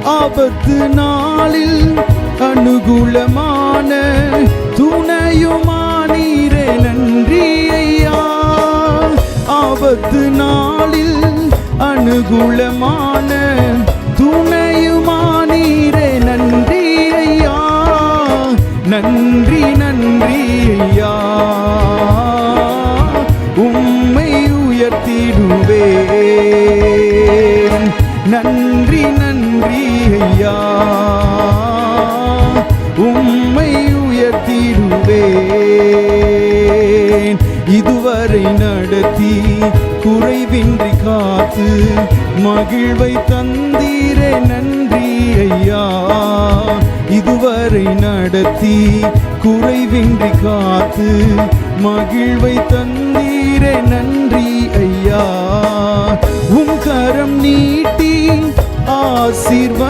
ஆபத்து நாளில் அனுகூலமான துணையுமானீரே நன்றி ஐயா. ஆபத்து நாளில் அனுகூலமான துணையுமானீரே நன்றி ஐயா. நன்றி நன்றி ஐயா, உம்மை உயர்த்திடுவேன். நன்றி நன்றி ஐயா, உம்மை உயர்த்திடுவேன். இதுவரை நடத்தி குறைவின்றி காத்து மகிழ்வை தந்தீரே நன்றி ஐயா. இதுவரை நடத்தி குறைவின்றி காத்து மகிழ்வை தந்தீரே நன்றி ஐயா. உம் கரம் நீட்டி ஆசீர்வாதம்